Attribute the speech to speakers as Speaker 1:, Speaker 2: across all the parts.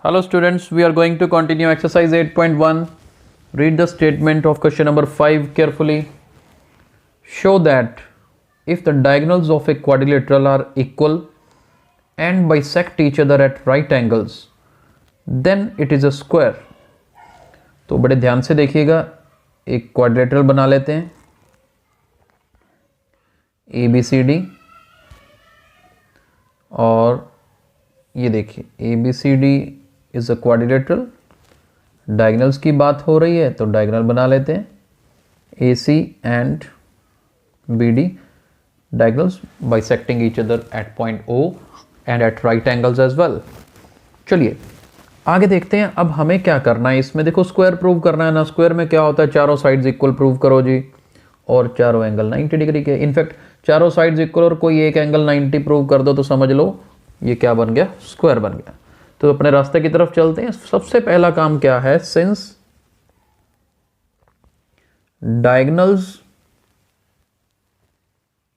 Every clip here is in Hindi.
Speaker 1: Hello students, we are going to continue exercise 8.1. Read the statement of question number 5 carefully. Show that if the diagonals of a quadrilateral are equal and bisect each other at right angles, then it is a square. तो बड़े ध्यान से देखिएगा, एक क्वाड्रिलेटरल बना लेते हैं ABCD, और ये देखिए ABCD is a quadrilateral, diagonals की बात हो रही है तो डायगोनल बना लेते हैं AC and BD, diagonals bisecting each other at point O and at right angles as well. चलिए आगे देखते हैं। अब हमें क्या करना है इसमें, देखो स्क्वायर प्रूव करना है ना। स्क्वायर में क्या होता है, चारों साइड्स इक्वल प्रूव करो जी, और चारों एंगल 90 डिग्री के। इनफैक्ट चारों साइड्स इक्वल और कोई एक एंगल 90 प्रूव कर दो तो समझ लो ये क्या बन गया, स्क्वायर बन गया। तो अपने रास्ते की तरफ चलते हैं। सबसे पहला काम क्या है, since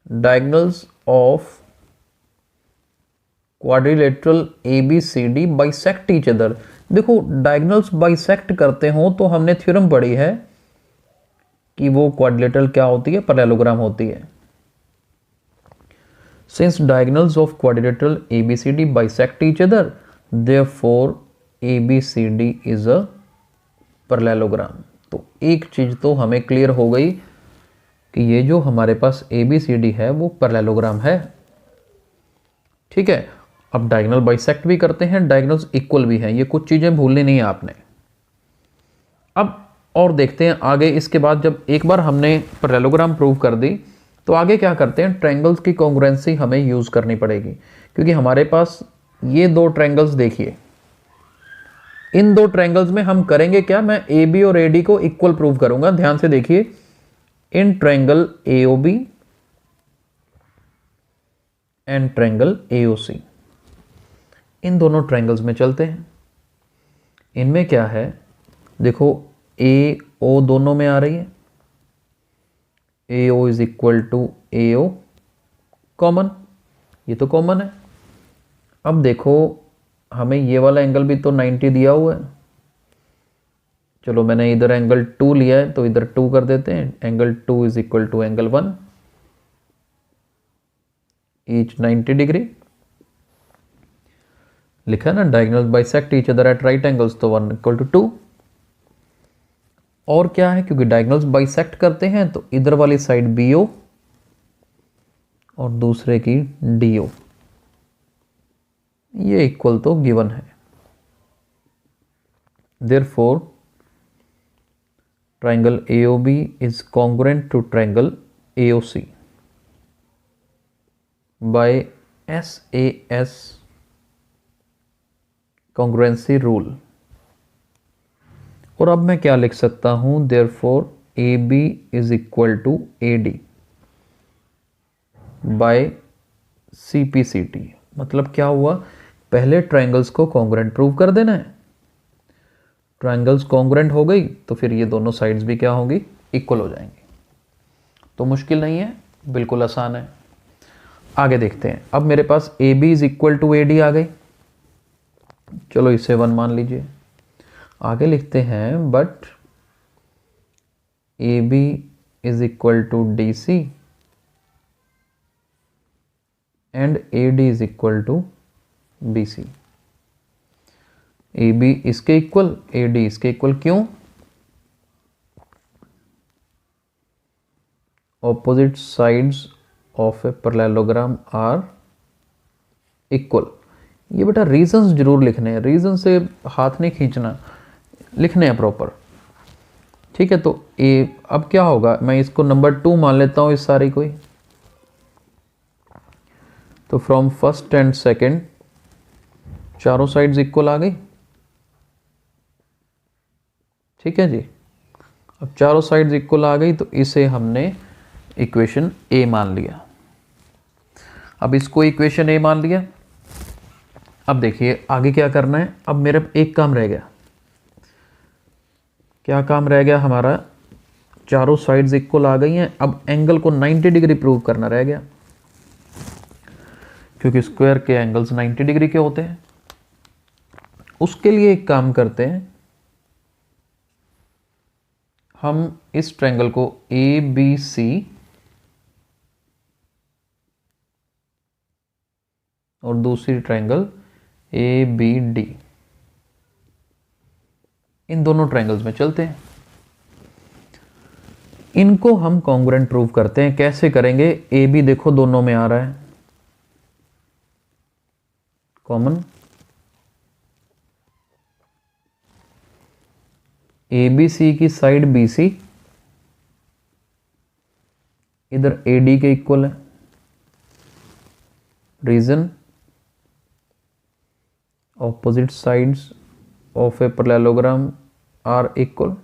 Speaker 1: diagonals of quadrilateral ABCD bisect each other. देखो डायगोनल्स बाइसेक्ट करते हो तो हमने थ्योरम पढ़ी है कि वो क्वाड्रिलेटरल क्या होती है, पैरेललोग्राम होती है। Since diagonals of quadrilateral ABCD bisect each other, therefore ABCD is a parallelogram. तो एक चीज तो हमें क्लियर हो गई कि ये जो हमारे पास ABCD है वो पैरेललोग्राम है। ठीक है, अब डायगोनल बाइसेक्ट भी करते हैं, डायगोनल्स इक्वल भी हैं, ये कुछ चीजें भूलनी नहीं है आपने। अब और देखते हैं आगे। इसके बाद जब एक बार हमने पैरेललोग्राम प्रूव कर दी तो आगे क्या करते हैं, ट्रायंगल्स की कॉन्ग्रुएंसी हमें यूज करनी पड़ेगी, क्योंकि हमारे पास ये दो ट्रायंगल्स देखिए, इन दो ट्रायंगल्स में हम करेंगे क्या, मैं AB और AD को इक्वल प्रूव करूंगा। ध्यान से देखिए, in triangle AOB and triangle AOC, इन दोनों ट्रायंगल्स में चलते हैं। इनमें क्या है, देखो AO दोनों में आ रही है, AO is equal to AO common, ये तो कॉमन है। अब देखो हमें ये वाला एंगल भी तो 90 दिया हुआ है। चलो मैंने इधर एंगल 2 लिया है तो इधर 2 कर देते हैं। Angle 2 is equal to angle 1, each 90 degree लिखा है ना। Diagonals bisect each other at right angles, तो 1 इक्वल टू 2। और क्या है, क्योंकि डायगोनल्स बाइसेक्ट करते हैं तो इधर वाली साइड BO और दूसरे की DO, ये इक्वल तो गिवन है। Therefore triangle AOB is congruent to triangle AOC by SAS congruency rule। और अब मैं क्या लिख सकता हूं, therefore AB is equal to AD by CPCT। मतलब क्या हुआ, पहले ट्रायंगल्स को कॉन्ग्रुएंट प्रूव कर देना है। ट्रायंगल्स कॉन्ग्रुएंट हो गई तो फिर ये दोनों साइड्स भी क्या होंगी, इक्वल हो जाएंगी। तो मुश्किल नहीं है, बिल्कुल आसान है। आगे देखते हैं। अब मेरे पास AB is equal to AD आ गई, चलो इसे 1 मान लीजिए। आगे लिखते हैं, but AB is equal to DC and AD is equal to BC। AB इसके इक्वल, AD इसके इक्वल, क्यों, opposite sides of a parallelogram are equal. ये बेटा रीजंस जरूर लिखने हैं, रीजन से हाथ नहीं खींचना, लिखने हैं प्रॉपर। ठीक है, तो अब क्या होगा, मैं इसको नंबर 2 मान लेता हूं इस सारी कोई। तो फ्रॉम फर्स्ट एंड सेकंड चारों साइड्स इक्वल आ गई। ठीक है जी, अब चारों साइड्स इक्वल आ गई तो इसे हमने इक्वेशन A मान लिया। अब इसको इक्वेशन A मान लिया। अब देखिए आगे क्या करना है। अब मेरा एक काम रह गया, क्या काम रह गया हमारा, चारों साइड्स इक्वल आ गई हैं। अब एंगल को 90 डिग्री प्रूव करना रह गया, क्योंकि स्क्वायर के एंगल्स 90 डिग्री के होते हैं। उसके लिए एक काम करते हैं, हम इस ट्रायंगल को ए बी सी और दूसरी ट्रायंगल ए बी डी, इन दोनों ट्रायंगल्स में चलते हैं। इनको हम कॉन्ग्रुएंट प्रूव करते हैं। कैसे करेंगे? ए बी देखो दोनों में आ रहा है कॉमन, ए बी सी की साइड बी सी इधर ए डी के इक्वल है। Reason opposite sides of a parallelogram are equal.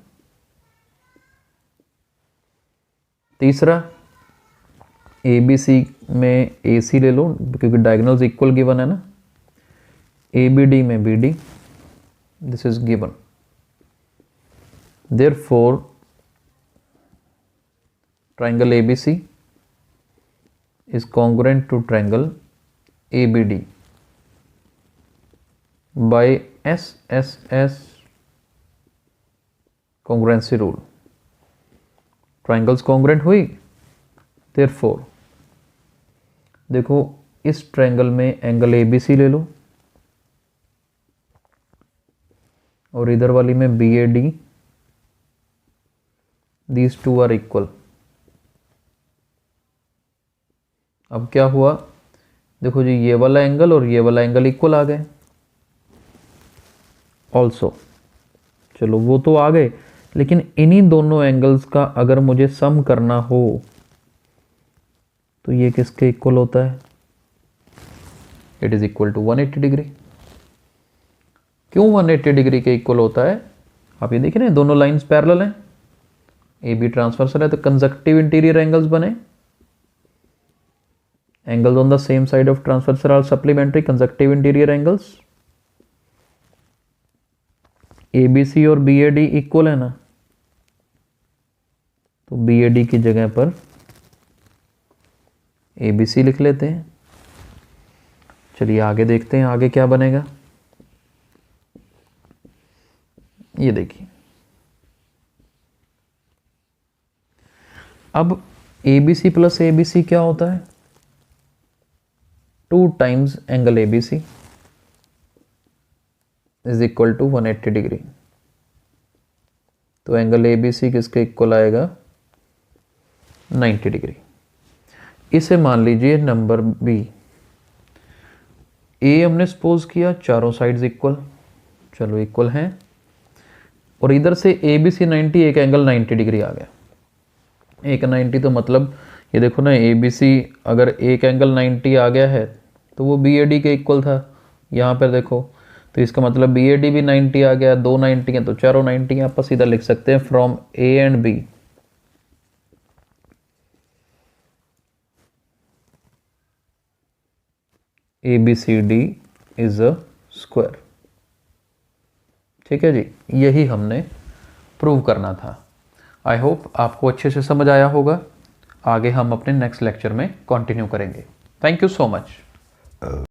Speaker 1: तीसरा, ए बी सी में ए सी ले लो क्योंकि डायगोनल्स इक्वल गिवन है ना। ए बी डी में B D, this is given. Therefore, triangle ABC is congruent to triangle ABD by SSS congruency rule. Triangles congruent हुई। Therefore, देखो इस ट्रायंगल में एंगल ABC ले लो और इधर वाली में BAD, These two are equal। अब क्या हुआ? देखो जी, ये वाला एंगल और ये वाला एंगल इक्वल आ गए ऑल्सो। चलो वो तो आ गए, लेकिन इन्हीं दोनों एंगल्स का अगर मुझे सम करना हो तो ये किसके इक्वल होता है? It is equal to 180 degree. क्यों 180 डिग्री के इक्वल होता है? आप ये देखिए ना, दोनों लाइंस पैरेलल हैं, ए बी ट्रांसवर्सल है तो कंजक्टिव इंटीरियर एंगल्स बने। Angles on the same side of transversal are supplementary conjunctive interior angles. A B C और बी ए डी इक्वल है ना, तो बी ए डी की जगह पर ए बी सी लिख लेते हैं। चलिए आगे देखते हैं आगे क्या बनेगा। ये देखिए, अब A B C plus A B C क्या होता है? 2 times angle A B C is equal to 180 degree. तो एंगल ए बी सी किसके इक्वल आएगा? 90 डिग्री। इसे मान लीजिए नंबर बी। ए हमने सपोज किया चारों साइड्स इक्वल, चलो इक्वल हैं, और इधर से ए बी सी 90, एक एंगल 90 डिग्री आ गया। एक 90 तो मतलब ये देखो ना, ए बी सी अगर एक एंगल 90 आ गया है तो वो बी ए डी के इक्वल था। यहाँ पर देखो, तो इसका मतलब बी ए डी भी 90 आ गया, 2 90 हैं तो चारों 90 हैं। आप सीधा लिख सकते हैं from A and B A B C D is a square. ठीक है जी, यही हमने प्रूव करना था। आई होप आपको अच्छे से समझ आया होगा। आगे हम अपने नेक्स्ट लेक्चर में कंटिन्यू करेंगे। Thank you so much.